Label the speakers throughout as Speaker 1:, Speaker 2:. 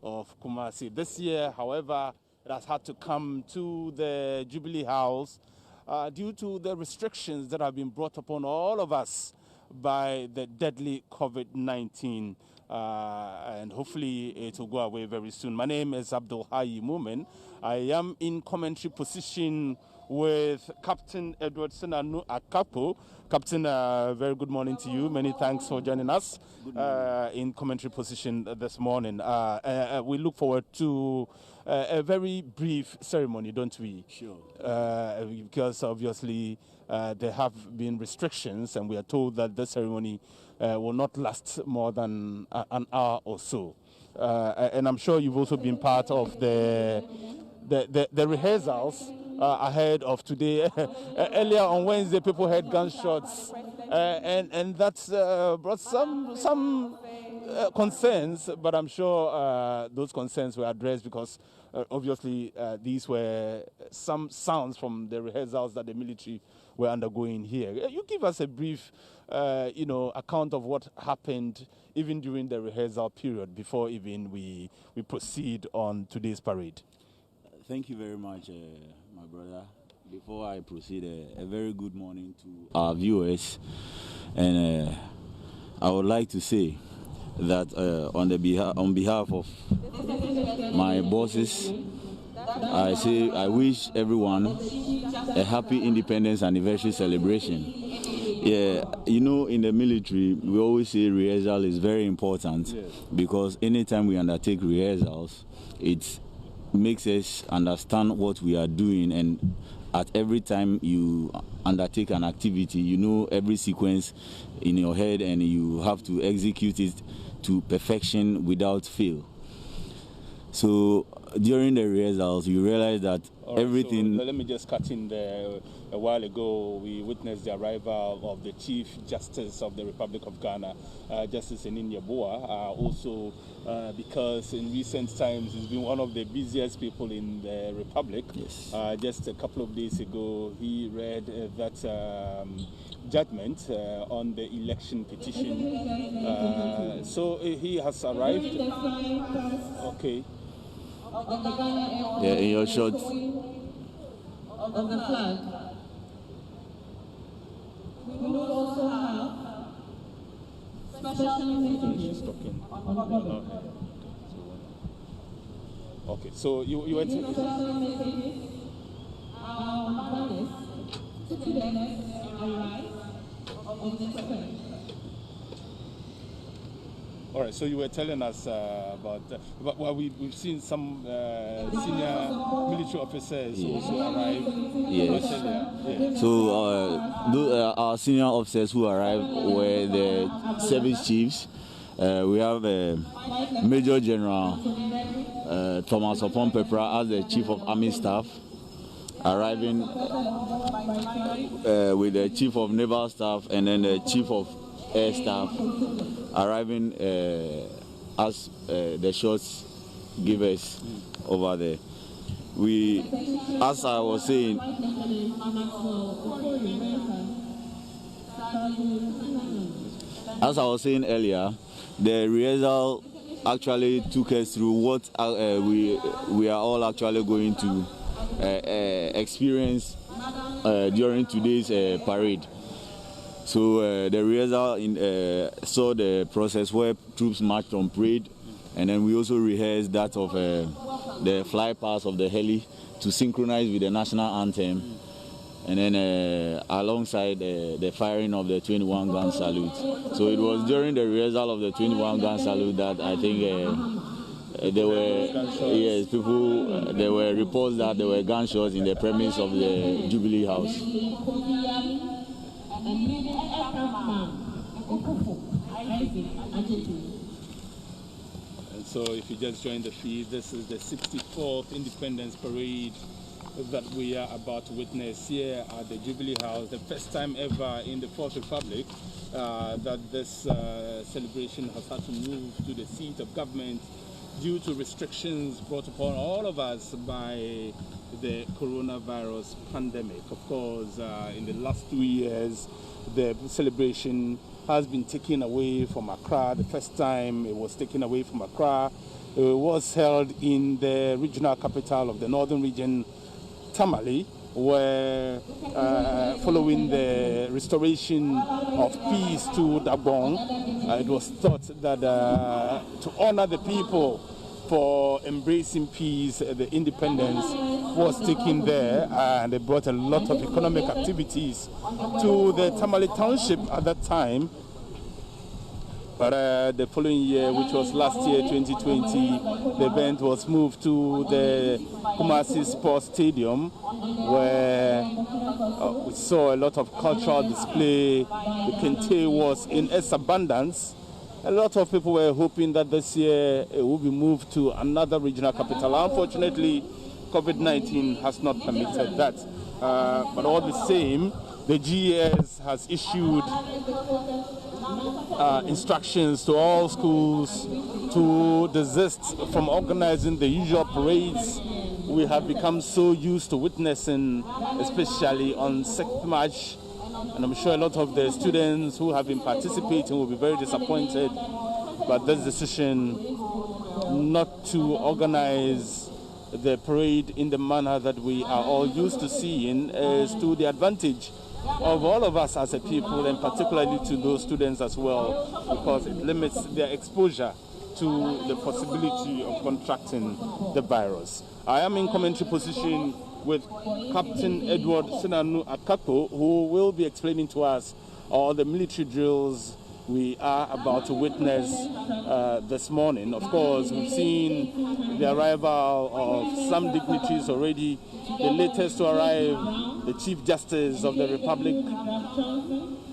Speaker 1: of Kumasi. This year, however, it has had to come to the Jubilee House due to the restrictions that have been brought upon all of us by the deadly COVID-19. And hopefully it will go away very soon. My name is Abdul Hayi Mumin. I am in commentary position with Captain Edward Senanu Akapo. Captain, very good morning to you. Many thanks for joining us in commentary position this morning. We look forward to a very brief ceremony, don't we?
Speaker 2: Sure.
Speaker 1: Because obviously there have been restrictions, and we are told that the ceremony will not last more than an hour or so. And I'm sure you've also been part of the rehearsals ahead of today. Earlier on Wednesday, people heard gunshots, and that's brought some concerns, but I'm sure those concerns were addressed because obviously these were some sounds from the rehearsals that the military were undergoing here. You give us a brief account of what happened even during the rehearsal period before even we proceed on today's parade.
Speaker 2: Thank you very much, my brother. Before I proceed, a very good morning to our viewers, and I would like to say that on behalf of my bosses, I wish everyone a happy Independence Anniversary celebration. Yeah, in the military, we always say rehearsal is very important. Yes. Because anytime we undertake rehearsals, it makes us understand what we are doing, and at every time you undertake an activity, you know every sequence in your head, and you have to execute it to perfection without fail. So during the rehearsals, you realize that everything...
Speaker 1: So let me just cut in there. A while ago, we witnessed the arrival of the Chief Justice of the Republic of Ghana, Justice Enin Yeboah, also because in recent times he's been one of the busiest people in the Republic.
Speaker 2: Yes.
Speaker 1: Just a couple of days ago, he read that judgment on the election petition. So he has arrived. Okay.
Speaker 2: Yeah, in your shot.
Speaker 3: Of the flag. We will also have special messages on the board.
Speaker 1: Okay, so you went to...
Speaker 3: Special messages on this to the next arrival of the square.
Speaker 1: All right, so you were telling us about we've seen some senior military officers also arrive.
Speaker 2: Yes.
Speaker 1: Yeah.
Speaker 2: So our senior officers who arrived were the service chiefs. We have Major General Thomas Opon Pepra as the Chief of Army Staff, arriving with the Chief of Naval Staff and then the Chief of Air Staff, arriving as the shots givers over there. As I was saying, earlier, the rehearsal actually took us through what we are all actually going to experience during today's parade. So the rehearsal saw the process where troops marched on parade, and then we also rehearsed that of the fly past of the heli to synchronize with the national anthem, and then alongside the firing of the 21-gun salute. So it was during the rehearsal of the 21-gun salute that I think there were reports that there were gunshots in the premise of the Jubilee House.
Speaker 1: And so if you just joined the feed, this is the 64th Independence Parade that we are about to witness here at the Jubilee House. The first time ever in the Fourth Republic that this celebration has had to move to the seat of government due to restrictions brought upon all of us by the coronavirus pandemic. Of course, in the last 2 years, the celebration has been taken away from Accra. The first time it was taken away from Accra, was held in the regional capital of the northern region, Tamale, where following the restoration of peace to Dagbon, it was thought that to honor the people for embracing peace, the independence was taken there, and they brought a lot of economic activities to the Tamale township at that time. But the following year, which was last year, 2020, the event was moved to the Kumasi Sports Stadium, where we saw a lot of cultural display. The kente was in its abundance. A lot of people were hoping that this year it will be moved to another regional capital. Unfortunately, COVID-19 has not permitted that. But all the same, the GES has issued instructions to all schools to desist from organizing the usual parades we have become so used to witnessing, especially on 6th March. And I'm sure a lot of the students who have been participating will be very disappointed about this decision not to organize the parade in the manner that we are all used to seeing is to the advantage of all of us as a people, and particularly to those students as well, because it limits their exposure to the possibility of contracting the virus. I am in commentary position with Captain Edward Sinanu Akako, who will be explaining to us all the military drills we are about to witness this morning. Of course, we've seen the arrival of some dignitaries already. The latest to arrive, the Chief Justice of the Republic,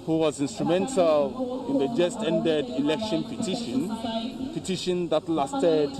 Speaker 1: who was instrumental in the just ended election petition that lasted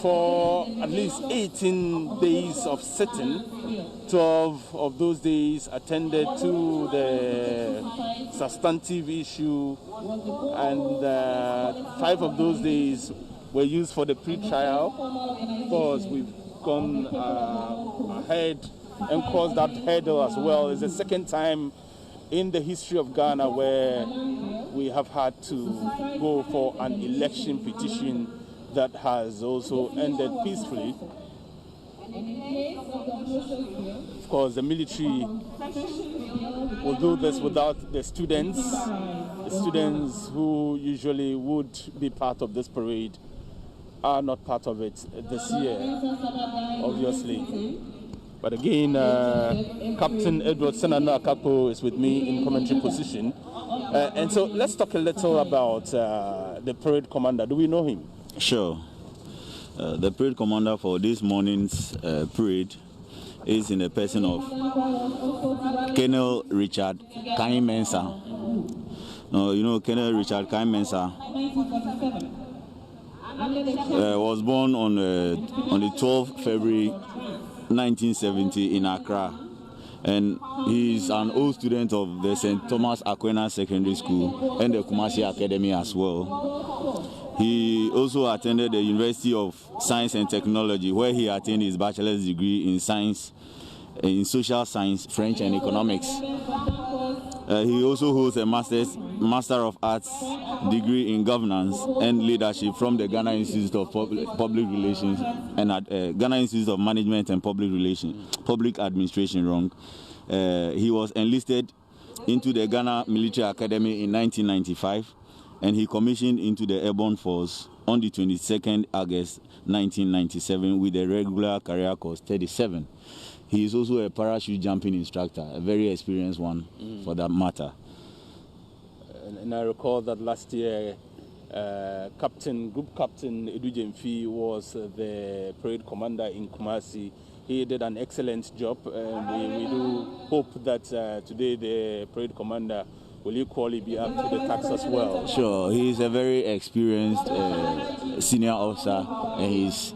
Speaker 1: for at least 18 days of sitting. 12 of those days attended to the substantive issue, and 5 of those days were used for the pre-trial. Of course, we've gone ahead and crossed that hurdle as well. It's the second time in the history of Ghana where we have had to go for an election petition that has also ended peacefully. Of course, the military will do this without the students who usually would be part of this parade are not part of it this year, obviously. But again, Captain Edward Sinanu Akako is with me in commentary position. And so let's talk a little about the parade commander. Do we know him?
Speaker 2: Sure. The parade commander for this morning's parade is in the person of Colonel Richard Kain Mensah. You know, Colonel Richard Kain Mensah was born on the 12th February 1970 in Accra, and he's an old student of the St. Thomas Aquinas Secondary School and the Kumasi Academy as well. He also attended the University of Science and Technology, where he attained his bachelor's degree in science, in social science, French and economics. He also holds a Master of Arts degree in governance and leadership from the Ghana Institute of Public Relations and Ghana Institute of Management and Public Administration. He was enlisted into the Ghana Military Academy in 1995. And he commissioned into the Airborne Force on the 22nd August 1997 with a regular career course 37. He is also a parachute jumping instructor, a very experienced one for that matter.
Speaker 1: And I recall that last year, Group Captain Edu Jemfi was the parade commander in Kumasi. He did an excellent job, and we do hope that today the parade commander will equally be up to the task as well.
Speaker 2: Sure, he is a very experienced senior officer, and he's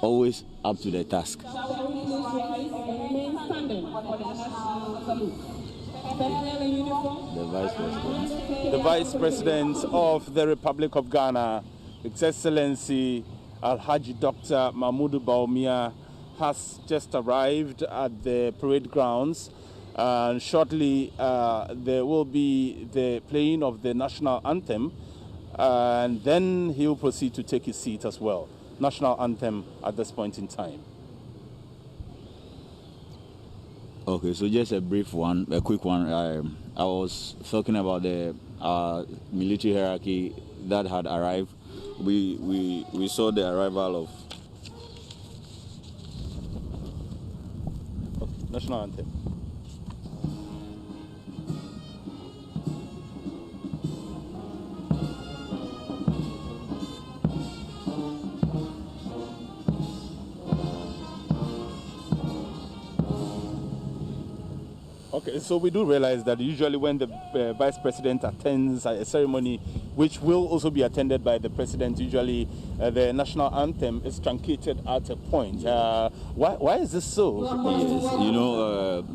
Speaker 2: always up to the task.
Speaker 1: The Vice President of the Republic of Ghana, His Excellency Alhaji Dr. Mahmoud Bawumia, has just arrived at the parade grounds. Shortly, there will be the playing of the national anthem and then he will proceed to take his seat as well. National anthem at this point in time.
Speaker 2: Okay, so just a brief one, a quick one. I was talking about the military hierarchy that had arrived. We saw the arrival of
Speaker 1: national anthem. Okay, so we do realize that usually when the vice president attends a ceremony, which will also be attended by the president, usually the national anthem is truncated at a point. Why is this so?
Speaker 2: Yes,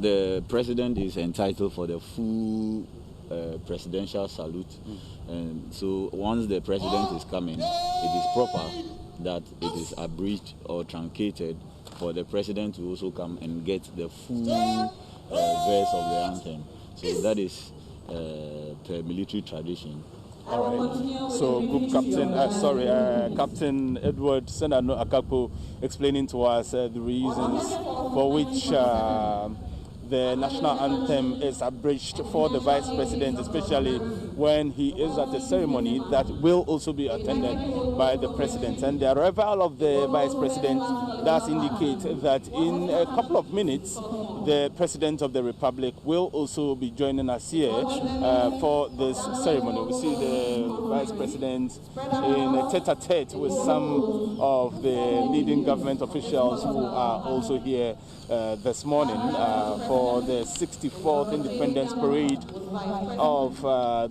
Speaker 2: the president is entitled for the full presidential salute. And so once the president is coming, it is proper that it is abridged or truncated for the president to also come and get the full verse of the anthem. So that is per military tradition.
Speaker 1: All right. So, Group Captain, Captain Edward Senano Akakpo explaining to us the reasons for which the national anthem is abridged for the vice president, especially when he is at a ceremony that will also be attended by the president. And the arrival of the vice president does indicate that in a couple of minutes, the president of the republic will also be joining us here for this ceremony. We see the vice president in a tete-a-tete with some of the leading government officials who are also here this morning for the 64th Independence Parade of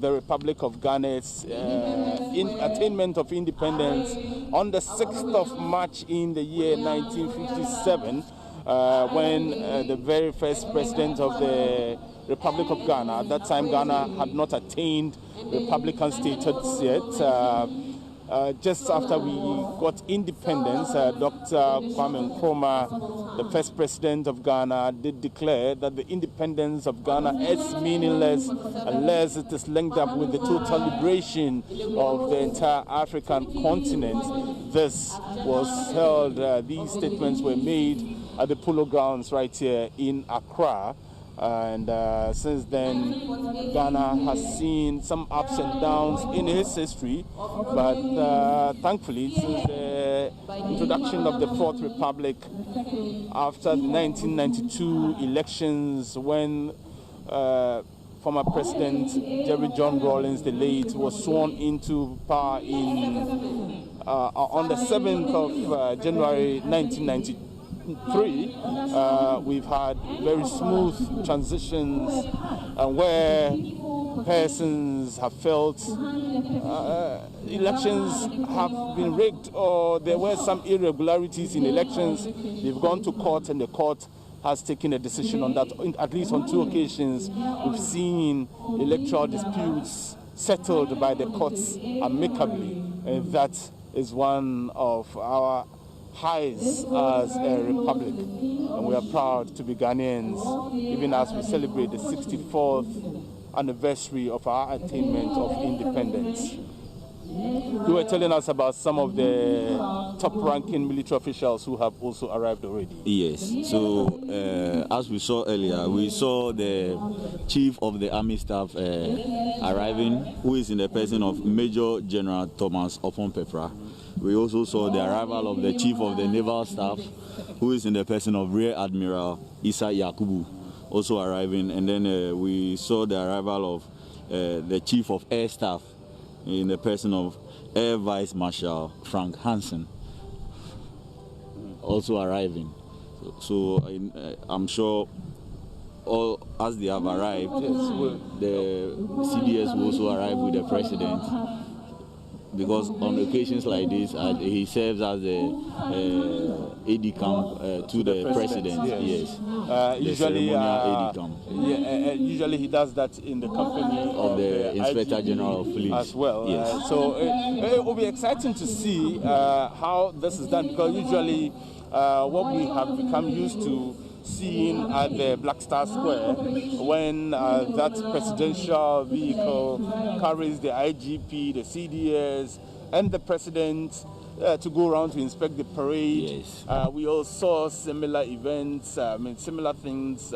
Speaker 1: the Republic of Ghana's attainment of independence on the 6th of March in the year 1957, when the very first president of the Republic of Ghana, at that time Ghana had not attained Republican status yet. Just after we got independence, Dr. Kwame Nkrumah, the first president of Ghana, did declare that the independence of Ghana is meaningless unless it is linked up with the total liberation of the entire African continent. This was held, these statements were made at the Polo Grounds right here in Accra. And since then, Ghana has seen some ups and downs in its history, but thankfully, since the introduction of the Fourth Republic after the 1992 elections, when former President Jerry John Rawlings, the late, was sworn into power on the 7th of January 1992. We've had very smooth transitions where persons have felt elections have been rigged or there were some irregularities in elections. They've gone to court and the court has taken a decision on that. At least on 2 occasions, we've seen electoral disputes settled by the courts amicably. And that is one of our highs as a republic, and we are proud to be Ghanaians, even as we celebrate the 64th anniversary of our attainment of independence. You were telling us about some of the top-ranking military officials who have also arrived already.
Speaker 2: Yes, so as we saw earlier, we saw the Chief of the Army Staff arriving, who is in the person of Major General Thomas Opon-Pepra. We also saw the arrival of the Chief of the Naval Staff, who is in the person of Rear Admiral Issa Yakubu, also arriving. And then we saw the arrival of the Chief of Air Staff in the person of Air Vice Marshal Frank Hansen, also arriving. So I'm sure all as they have arrived, the CDS will also arrive with the president. Because on occasions like this, he serves as the aide-de-camp to the president. Yes.
Speaker 1: Usually,
Speaker 2: aide-de-camp.
Speaker 1: Usually he does that in the company
Speaker 2: of the Inspector General of Police
Speaker 1: as well.
Speaker 2: Yes.
Speaker 1: So it will be exciting to see how this is done, because usually what we have become used to, seen at the Black Star Square when that presidential vehicle carries the IGP, the CDS, and the president to go around to inspect the parade.
Speaker 2: Yes.
Speaker 1: We all saw similar events, similar things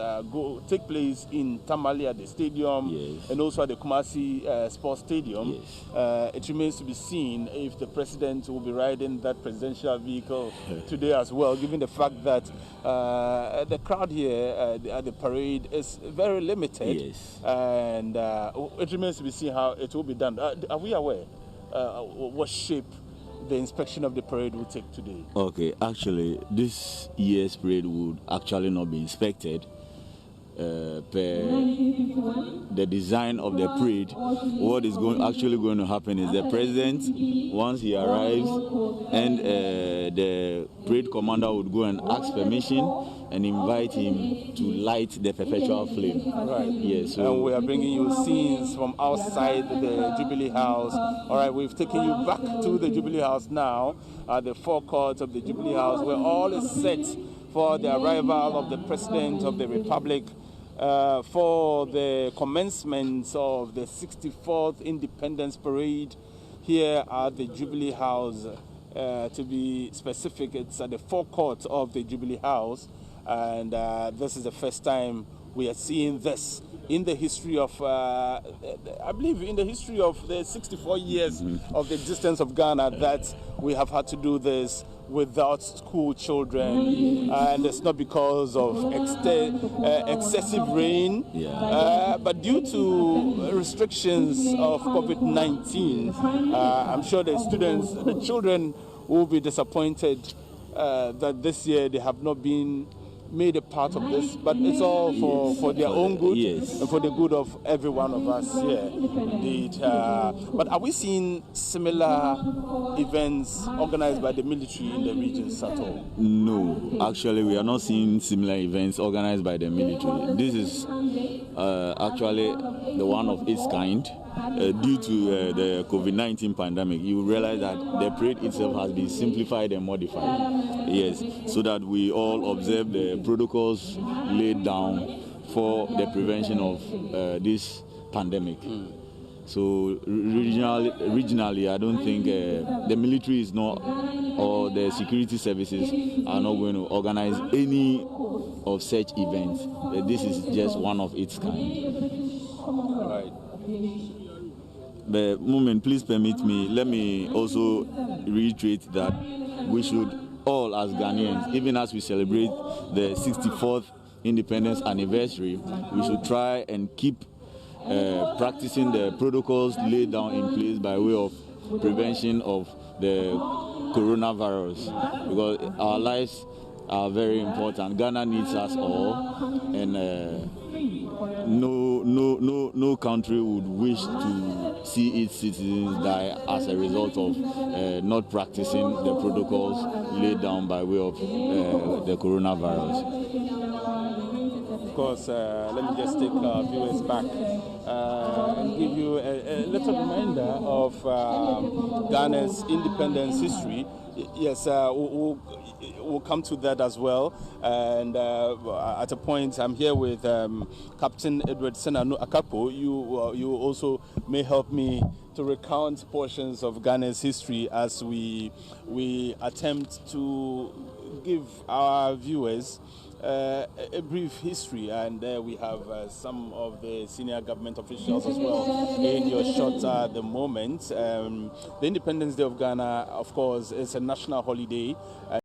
Speaker 1: take place in Tamale at the stadium,
Speaker 2: yes,
Speaker 1: and also at the Kumasi Sports Stadium.
Speaker 2: Yes.
Speaker 1: It remains to be seen if the president will be riding that presidential vehicle today as well, given the fact that the crowd here at the parade is very limited.
Speaker 2: Yes.
Speaker 1: And it remains to be seen how it will be done. Are we aware what shape the inspection of the parade will take today?
Speaker 2: Okay, actually, this year's parade would actually not be inspected per the design of the parade. What is actually going to happen is the president, once he arrives, and the parade commander would go and ask permission and invite him to light the perpetual flame.
Speaker 1: Right.
Speaker 2: Yes.
Speaker 1: And we are bringing you scenes from outside the Jubilee House. All right, we've taken you back to the Jubilee House now, at the forecourt of the Jubilee House, where all is set for the arrival of the President of the Republic for the commencement of the 64th Independence Parade here at the Jubilee House. To be specific, it's at the forecourt of the Jubilee House, and this is the first time we are seeing this in the history of, I believe, in the history of the 64 years of the existence of Ghana, that we have had to do this without school children, and it's not because of excessive rain, but due to restrictions of COVID-19. I'm sure the children will be disappointed that this year they have not been made a part of this, but it's all for their own good and for the good of every one of us here. Indeed. But are we seeing similar events organized by the military in the regions at all?
Speaker 2: No, actually we are not seeing similar events organized by the military. This is actually the one of its kind. Due to the COVID-19 pandemic, you realize that the parade itself has been simplified and modified. Yes, so that we all observe the protocols laid down for the prevention of this pandemic. So regionally, I don't think the military is not, or the security services are not going to organize any of such events. This is just one of its kind.
Speaker 1: Right.
Speaker 2: The moment, please permit me, let me also reiterate that we should all, as Ghanaians, even as we celebrate the 64th independence anniversary, we should try and keep practicing the protocols laid down in place by way of prevention of the coronavirus, because our lives are very important. Ghana needs us all, and no country would wish to see its citizens die as a result of not practicing the protocols laid down by way of the coronavirus.
Speaker 1: Of course, let me just take our viewers back and give you a little reminder of Ghana's independence history. Yes, we'll come to that as well. And at a point, I'm here with Captain Edward Senanu Akapo. You also may help me to recount portions of Ghana's history as we attempt to give our viewers a brief history, and there we have some of the senior government officials as well in your shot at the moment. The Independence Day of Ghana, of course, is a national holiday.